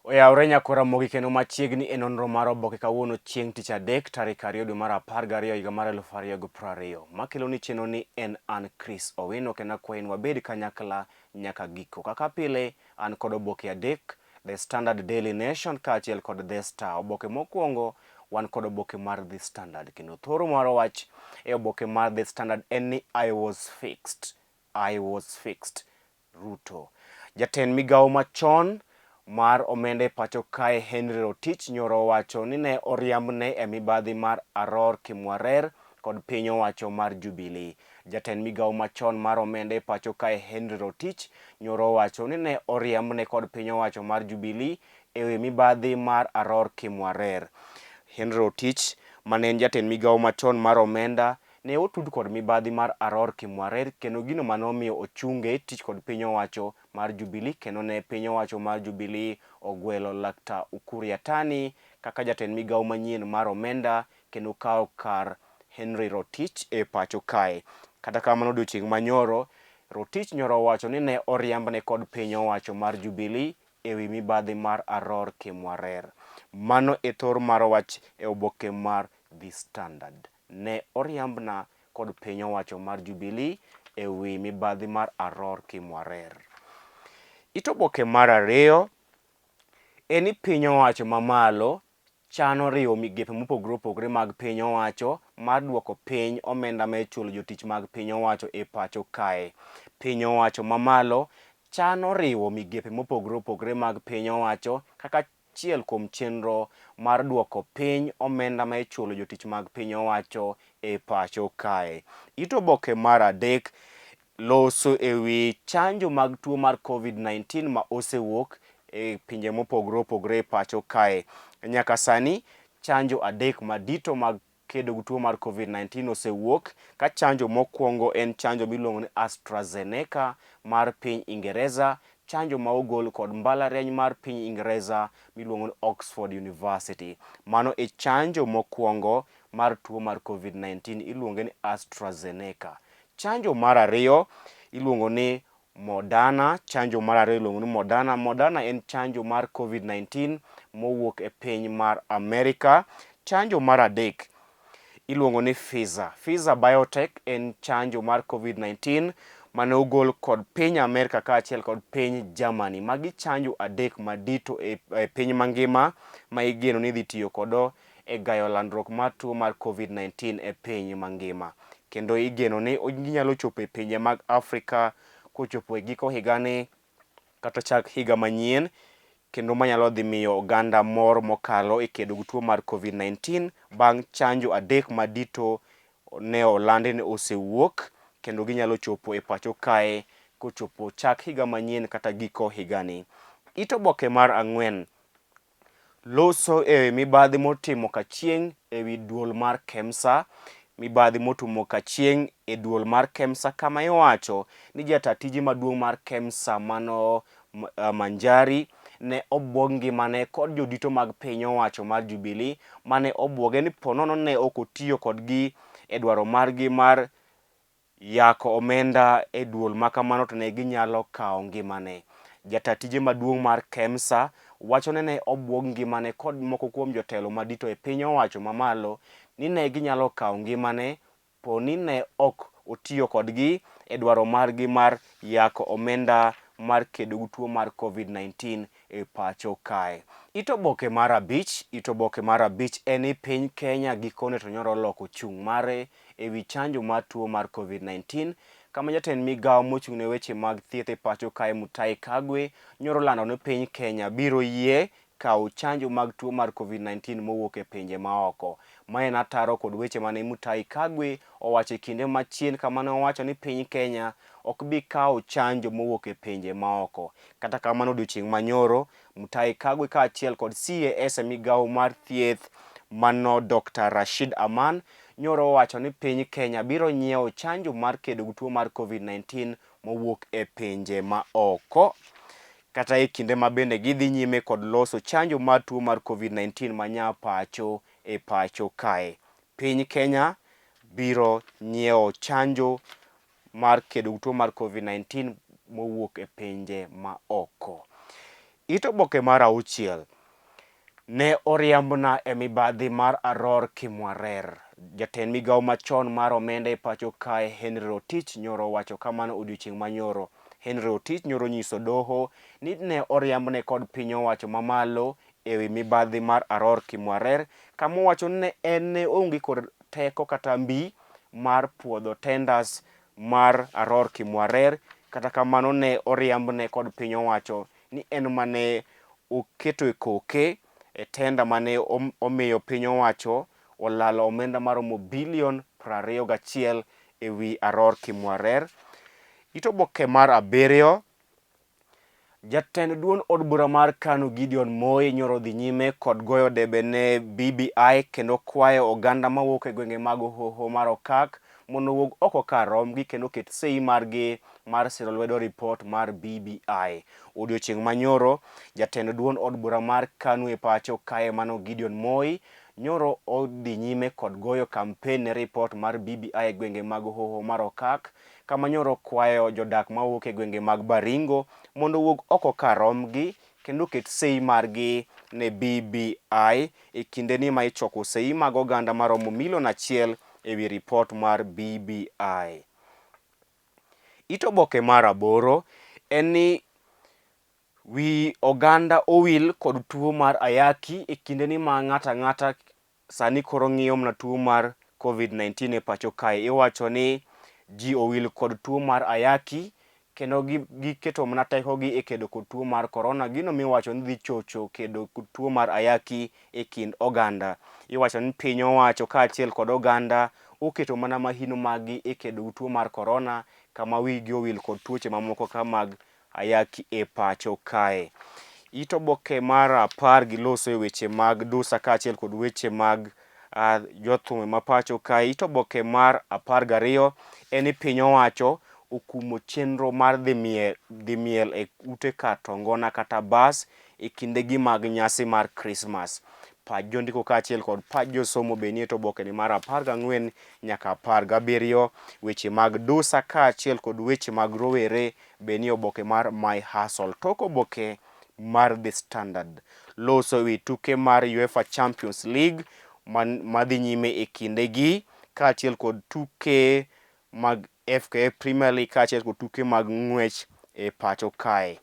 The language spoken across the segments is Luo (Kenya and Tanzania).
Oyawre nyakora mogi kendo machiegni e nonro mar oboke kawuono chieng' tich adek tarik 2 dwe mar 12 higa mar 2020. Makelo ni chenro ni en an Chris Owino kendo akwayi ni wabed kanyakla nyaka giko. Kaka pile an kod oboke adek, The Standard, Daily Nation kaachiel kod The Star. Oboke mokwongo wan kod oboke mar The Standard kendo thoro mar wach e oboke mar The Standard en ni I was fixed. Ruto. Jatend migawo machon mar omenda e pacho kae Henry Rotich nyoro owacho ni ne oriambne e mibadhi mar Aror Kimwarer kod piny owacho mar Jubilee. Jatend migawo machon mar omenda e pacho kae Henry Rotich nyoro owacho ni ne oriambne kod piny owacho mar Jubilee e wi mibadhi mar Aror Kimwarer. Henry Rotich mane en jatend migawo machon mar omenda ne otud kod mibadhi mar Aror Kimwarer kendo gino manomiyo ochunge tich kod piny owacho mar Jubilee kendo ne piny owacho mar Jubilee ogwelo Laktar Ukur Yatani kaka jatend migawo manyien mar omenda kendo kawo kar Henry Rotich e pacho kae. Kata kamano odiochieng' manyoro Rotich nyoro owacho ni ne oriambne kod piny owacho mar Jubilee e wi mibadhi mar Aror Kimwarer. Mano e thor mar wach e oboke mar The Standard. Ne oriambna kod piny owacho mar Jubilee e wi mibadhi mar Aror Kimwarer. Ito oboke mar ariyo en ni piny owacho mamalo chano riwo migepe mopogore opogore mag piny owacho mar duoko piny omenda ma ichulo jotich mag piny owacho e pacho kae. Piny owacho mamalo chano riwo migepe mopogore opogore mag piny owacho kaka achiel kuom chenro mar duoko piny omenda ma ichulo jotich mag piny owacho e pacho kae. Ito oboke mar adek loso e wi chanjo mag tuo mar COVID-19 ma osewuok e pinje mopogore opogore e pacho kae. Nyaka sani chanjo adek madito mag kedo gi tuo mar COVID-19 osewuok, ka chanjo mokwongo en chanjo miluongo ni AstraZeneca mar piny Ingereza, chanjo ma ogol kod mbalariany mar piny Ingereza miluongo ni Oxford University. Mano e chanjo mokwongo mar tuo mar COVID-19 iluongo ni AstraZeneca. Chanjo mar ariyo iluongo ni Moderna. Chanjo mar ariyo iluongo ni Moderna. Moderna en chanjo mar COVID-19 mowuok e piny mar Amerika. Chanjo mar adek iluongo ni Pfizer Biotech en chanjo mar COVID-19 mane ogol kod piny Amerika kaachiel kod piny Germany. Magi chanjo adek madito e piny mangima ma igeno ni idhi tiyo kodo e gayo landruok mar tuo mar COVID-19 e piny mangima. Kendo igeno ni ginyalo chopo e pinje mag Afrika kochopo e giko higani kata chak higa manyien, kendo manyalo dhi miyo oganda mor mokalo e kedo gi tuo mar COVID-19 bang' chanjo adek madito ne olandi ni osewuok kendo ginyalo chopo e pacho kae kochopo chak higa manyien kata giko higani. Ito oboke mar ang'wen loso e mibadhi motimo kachieng' e wi duol mar KEMSA. Mibadhi motimo kachieng' e duol mar KEMSA kama iwacho ni jata tije maduong' mar KEMSA mano Manjari ne obwog ngimane kod jodito mag piny owacho mar Jubilee mane obwoge ni ponono ne ok otiyo kodgi e dwaro margi mar yako omenda e duol makamano to ne ginyalo kawo ngimane. Jata tije maduong' mar KEMSA wacho ne obwog ngimane kod moko kuom jotelo madito e piny owacho mamalo ni ne ginyalo kawo ngimane poni ne ok otiyo kodgi e dwaro margi mar yako omenda mar kedo gi tuo mar COVID-19 e pacho kae. Ito oboke mar abich en ni piny Kenya gikone to nyoro loko chung' mare e wi chanjo mar tuo mar COVID-19 kama jatend migawo mochung' ne weche mag thieth e pacho kae Mutahi Kagwe nyoro lando ni piny Kenya biro yie kawo chanjo mag tuo mar COVID-19 mowuok e pinje maoko. Ma en ataro kod weche mane Mutahi Kagwe owacho e kinde machien kama ne owacho ni piny Kenya ok bi kawo chanjo mowuok e pinje maoko. Kata kamano odiochieng' manyoro Mutahi Kagwe kaachiel kod CAS e migawo mar thieth mano Dr. Rashid Aman nyoro owacho ni piny Kenya biro nyiewo chanjo mar kedo gi tuo mar COVID-19 mowuok e pinje maoko. Kata e kinde ma bende gidhi nyime kod loso chanjo mar tuo mar COVID-19 manya pacho e pacho kae. Piny Kenya biro nyiewo chanjo mar kedo gi tuo mar COVID-19 mowuok e pinje maoko. Ito oboke mar auchiel. Ne oriambna e mibadhi mar Aror Kimwarer. Jatend migawo machon mar omenda e pacho kae Henry Rotich nyoro wacho kamano odiochieng' manyoro. Henry Rotich nyoro nyiso doho ni ne oriambne kod piny owacho mamalo ewi mibadhi mar Aror Kimwarer, kama owacho ni en onge kod teko kata mbi mar puodho tenders mar Aror Kimwarer. Kata kamano ne oriambne kod piny owacho ni en mane oketo e koke e tenda mane omiyo piny owacho olalo omenda maromo bilion 21 ewi Aror Kimwarer. Ito oboke mar 7. Jatend duond od bura mar KANU Gideon Moi nyoro dhi nyime kod goyo debe ne BBI kendo kwayo oganda mawuok e gwenge mag hoho mar Okak mondo owuog oko kar romgi kendo ket sei margi mar siro lwedo ripot mar BBI. Odiochieng' manyoro, jatend duond od bura mar KANU e pacho kae mano Gideon Moi nyoro odhi nyime kod goyo kampen ne ripot mar BBI e gwenge mag hoho mar Okak, kama nyoro kwayo jodak mawuok e gwenge mag Baringo mondo owuog oko kar romgi kendo ket sei margi ne BBI e kindeni ma ichoko sei mag oganda maromo milion 1 ewi ripot mar BBI. Ito oboke mar 8 en ni wi oganda owil kod tuo mar ayaki e kindeni ma ng'ata ng'ata sani koro ng'iyo mna tuo mar COVID-19 e pacho kae. Iwacho ni ji owil kod tuo mar ayaki kendo giketo mna tekogi e kedo kod tuo mar corona. Gino miwacho ni dhi chocho kedo kod tuo mar ayaki e kind oganda. Iwacho ni piny owacho kaachiel kod oganda oketo mana mahino magi e kedo kod tuo mar corona, kama wigi owil kod tuoche mamoko ka mag ayaki e pacho kae. Ito oboke mar 10 giloso e weche mag dusa kaachiel kod weche mag jothum ma pacho kae. Ito oboke mar 12 en ni piny owacho okumo chenro mar dhi miel e ute kar tongona kata bas e kindegi mag nyasi mar Christmas. Pach jondiko kaachiel kod pach josomo be nie to obokeni mar 14 nyaka 17. Weche mag dusa kaachiel kod weche mag rowere be nie oboke mar My Hustle. Tok oboke mar The Standard loso wi tuke mar UEFA Champions League madhi nyime e kindegi kaachiel kod tuke mag FKF Premier League kaachiel kod tuke mag ng'wech e pacho kae.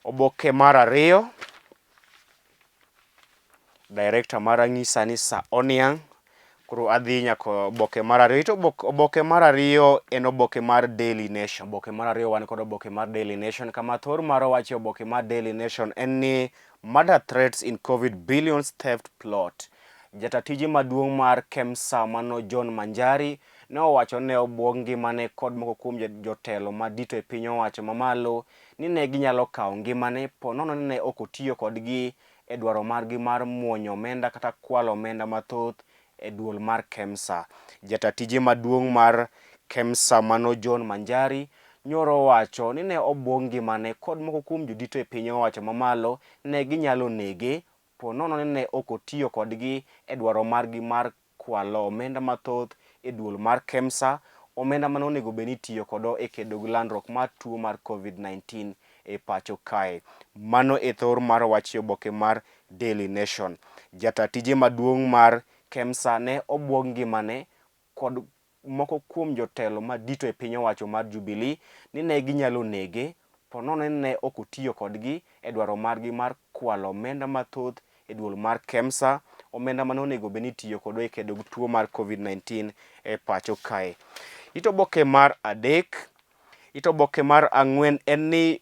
Oboke mar 2, Director mar ang'isa ni Sa Oniang. Koro adhi nyaka oboke mar 2. Ito oboke mar 2 en oboke mar Daily Nation. Oboke mar 2 wan kod oboke mar Daily Nation, kama thor mar wache oboke mar Daily Nation en ni murder threats in COVID billions theft plot. Jatatiji maduong' mar KEMSA mano John Manjari ne owacho ne obuog ngimane kod moko kuom jotelo madito e piny owacho mamalo ni ne ginyalo kawo ngimane po nono ni ne ok otiyo kodgi e dwaro margi mar muonyo omenda kata kwalo omenda mathoth e duol mar KEMSA. Jatatiji maduong' mar KEMSA mano John Manjari nyoro wacho ni ne obuog ngimane kod moko kuom jodito e piny owacho mamalo ne ginyalo nege po nono ni ne ok otiyo kodgi e dwaro margi mar kwalo omenda mathoth e duol mar KEMSA, omenda mane onego bed ni tiyo kodo e kedo gi landruok mar tuo mar COVID-19 e pacho kae. Mano e thor mar wach oboke mar Daily Nation. Jatatije maduong' mar KEMSA ne obuog ngimane kod moko kuom jotelo madito e piny owacho mar Jubilee ni ne ginyalo nege po nono ni ne ok otiyo kodgi e dwaro margi mar kwalo omenda mathoth e duol mar KEMSA, omenda mane onego bed ni tiyo kodo e kedo gi tuo mar COVID-19 e pacho kae. Ito oboke mar 3. Ito oboke mar 4 en ni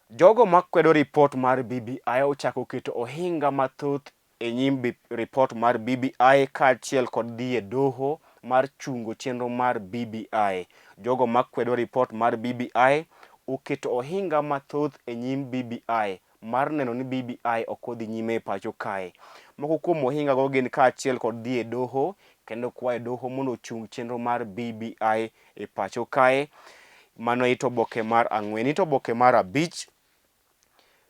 jogo makwedo ripot mar BBI ochako keto ohinga mathoth e nyim ripot mar BBI kaachiel kod dhi e doho mar chungo chenro mar BBI. Jogo makwedo ripot mar BBI oketo ohinga mathoth e nyim BBI mar neno ni BBI ok odhi nyime e pacho kae. Moko kuom ohinga go gin kaachiel kod dhi e doho kendo kwayo doho mondo ochung chenro mar BBI e pacho kae. Mano ito oboke mar 4. Ito oboke mar 5.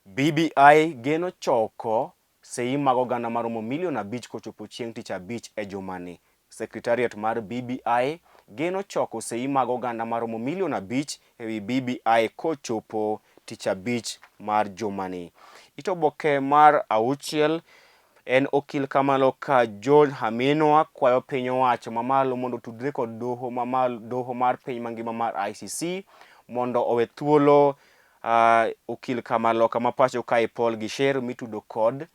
BBI geno choko sei mag oganda maromo milion 5 kochopo chieng' tich abich e jumani. Secretariat mar BBI geno choko sei mag oganda maromo milion 5 ewi BBI kochopo tich abich mar jumani. Ito oboke mar auchiel en okil kamalo ka John Haminwa kwayo piny owacho mamalo mondo tudre kod doho mar piny mangima mar ICC mondo owe thuolo okil kamalo kama pacho kae Paul Gisheru mitudo kod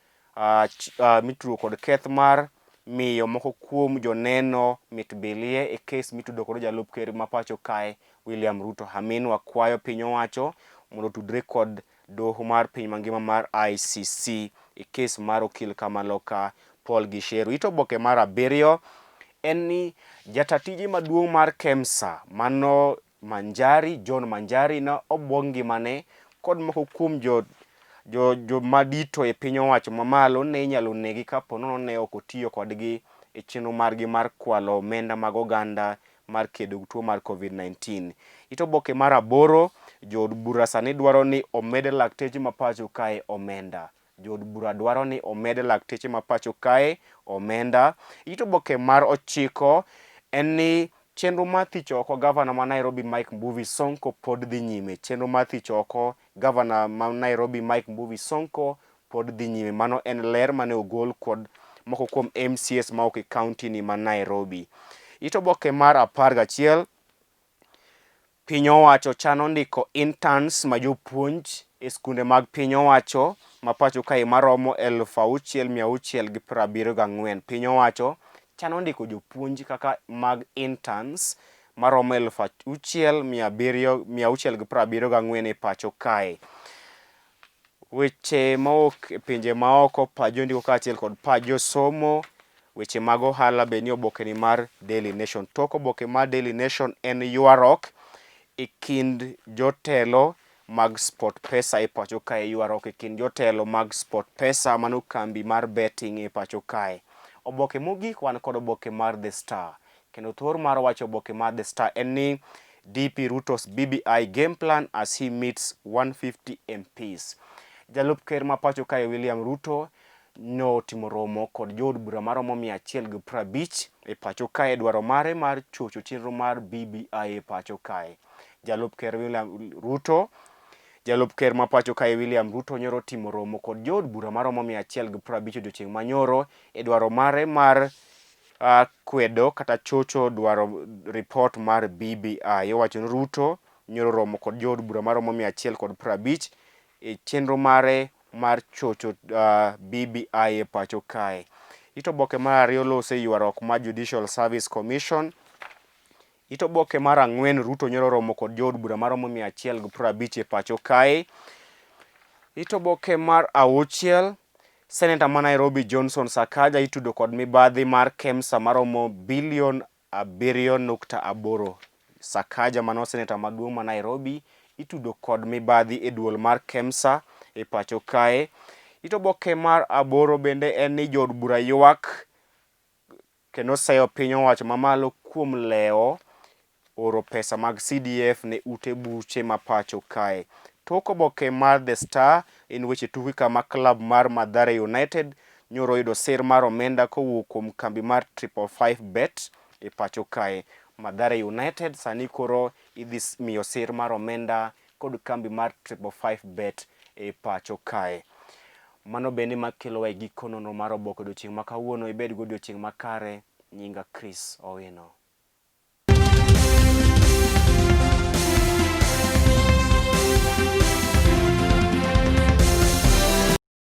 keth mar miyo moko kuom joneno mitbilie e kes mitudo kod jalup ker ma pacho kae William Ruto. Haminwa kwayo piny owacho mondo tudre kod doho mar piny mangima mar ICC e kes mar okil kamalo ka Paul Gisheru. Ito oboke mar abiriyo en ni jatatiji maduong' mar KEMSA mano John Manjari na obwog ngimane kod moko kuom jo madito e piny owacho mamalo ne inyalo negi kapo nono ne ok otiyo kodgi e chenro margi mar kwalo omenda mag oganda mar kedo gi tuo mar COVID-19. Ito oboke mar aboro, jood bura sani dwaro ni omede lakteche ma pacho kae omenda. Jood bura dwaro ni omede lakteche ma pacho kae omenda. Ito oboke mar ochiko en ni chenro mar thich oko gavana ma Nairobi Mike Mbuvi Sonko pod dhi nyime. Chenro mar thich oko gavana ma Nairobi Mike Mbuvi Sonko pod dhi nyime. Mano en ler mane ogol kod moko kuom MCS ma ok e county ni ma Nairobi. Ito oboke mar 11, piny owacho chano ndiko interns ma jopuonj e skunde mag piny owacho ma pacho kae maromo 6,674. Piny owacho chano ndiko jopuonj kaka mag interns maromo 6,674 e pacho kae. Weche maok e pinje maoko, pajo ndiko kaachiel kod pajo somo, weche mag ohala be ni oboke ni mar Daily Nation. Tok oboke mar Daily Nation en ywarok e kind jotelo mag Sport Pesa e pacho kae. Ywarok e kind jotelo mag Sport Pesa mano kambi mar betting e pacho kae. Oboke mogik wan kod oboke mar The Star. Kendo thor mar wacho oboke mar The Star en ni DP Ruto's BBI game plan as he meets 150 MPs. Jalup ker ma pacho kae William Ruto no timo romo kod jood bura maromo 150 e pacho kae dwaro mare mar chocho chenro mar BBI e pacho kae. Jalup ker ma pacho kae William Ruto nyoro timo romo kod jood bura maromo 150 odiochieng' manyoro e dwaro mare mar kwedo kata chocho dwaro report mar BBI. Owacho ni Ruto nyoro romo kod jood bura maromo 150 e chenro mare mar chocho BBI e pacho kae. Ito oboke mar ariyo lose ywarok mar Judicial Service Commission. Ito oboke mar ang'wen, Ruto nyoro romo kod jood bura maromo 150 e pacho kae. Ito oboke mar auchiel, Senator ma Nairobi Johnson Sakaja itudo kod mibadhi mar KEMSA maromo bilion 7.8. Sakaja mano senator maduong' ma Nairobi itudo kod mibadhi e duol mar KEMSA e pacho kae. Ito oboke mar aboro bende en ni jood bura ywak kendo seyo piny owacho mamalo kuom leo oro pesa mag CDF ne ute buche ma pacho kae. Tok oboke mar The Star in weche tuke kama klab mar Mathare United nyoro yudo sir mar omenda kowuok kuom kambi mar 555 bet e pacho kae. Mathare United sani koro idhi miyo sir mar omenda kod kambi mar 555 bet e pacho kae. Mano bende makelo wa giko nonro mar oboke odiochieng' ma kawuono. Ibed go odiochieng' makare. Nyinga Chris Owino.